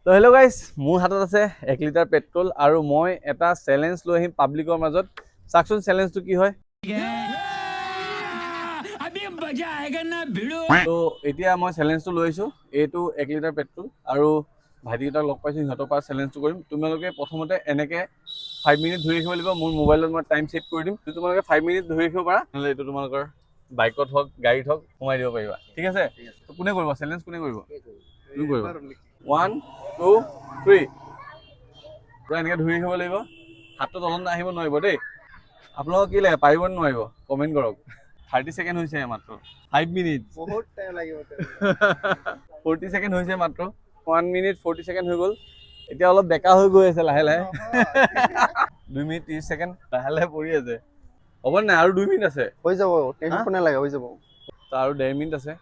তো hello' guys, মোৰ হাতত আছে 1 লিটাৰ পেট্ৰল আৰু মই এটা চেলেঞ্জ লৈ আহিম পাব্লিকৰ মাজত। চাওকচোন চেলেঞ্জটো কি হয়। তো এতিয়া মই চেলেঞ্জটো লৈ আহিছোঁ। এইটো 1 লিটাৰ পেট্ৰল আৰু ভাইটিকেইটাক লগ পাইছোঁ, সিহঁতৰ পৰা চেলেঞ্জটো কৰিম। তোমালোকে প্ৰথমতে এনেকৈ 5 মিনিট ধৰি ৰাখিব লাগিব। মোৰ মোবাইলত মই টাইম ছেট কৰি দিম। যদি তোমালোকে 5 মিনিট ধৰি ৰাখিব পাৰা নহ'লে এইটো তোমালোকৰ বাইকত হওক গাড়ীত হওক সোমাই দিব পাৰিবা। ঠিক আছে? তো কোনে কৰিব চেলেঞ্জ? কোনে কৰিব? তুমি কৰিবা। 1 2 3 পুৰা এনেকৈ ধৰি ৰাখিব লাগিব। হাতটো তলত আহিব নোৱাৰিব দেই। আপোনালোকক কি লাগে, পাৰিব নোৱাৰিব? কমেণ্ট কৰক। 30 ছেকেণ্ড হৈছে মাত্ৰ। 5 মিনিট বহুত টাইম লাগিব 40 ছেকেণ্ড হৈছে মাত্ৰ। 1 মিনিট 40 ছেকেণ্ড হৈ গ'ল। এতিয়া অলপ বেকা হৈ গৈ আছে লাহে লাহে। 2 মিনিট 30 ছেকেণ্ড লাহে লাহে পৰি আছে। হ'ব নাই? আৰু 2 মিনিট আছে। হৈ যাব, টেনচন কোনে লাগে, হৈ যাব। তো আৰু 1.5 মিনিট আছে।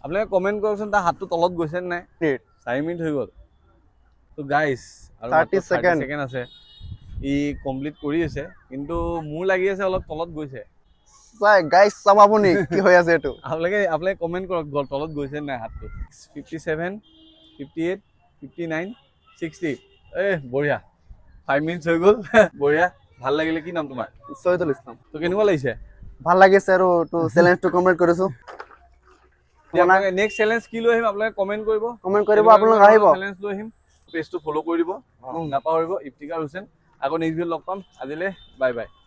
আপোনালোকে কমেণ্ট কৰকচোন তাৰ হাতটো তলত গৈছে নে নাই। 4 মিনিট হৈ গ'ল। তো গাইজ আৰু 30 30 ছেকেণ্ড আছে। ই কমপ্লিট কৰি আছে, কিন্তু মোৰ লাগি আছে অলপ তলত গৈছে। গাইজ চাব আপুনি কি হৈ আছে এইটো। আপোনালোকে কমেণ্ট কৰক তলত গৈছে নাই হাতটো। 57 58 59 60 বঢ়িয়া। 5 মিনিট হৈ গ'ল। বঢ়িয়া, ভাল লাগিলে। কি নাম তোমাৰ? ছয়দুল ইছলাম। তো কেনেকুৱা লাগিছে? ভাল লাগিছে আৰু চেলেঞ্জটো কমপ্লিট কৰিছো। নেক্সট চেলেঞ্জ কি লৈ আহিম আপোনালোকে কমেণ্ট কৰিব। আপোনালোক আহিব। চেলেঞ্জ লৈ আহিম। পেজটো ফ'ল' কৰি দিব নাপাহৰিব। ইফতিকাৰ হুছেইন। আকৌ নেক্সট ভিডিঅ'ত লগ পাম। আজিলৈ বাই বাই।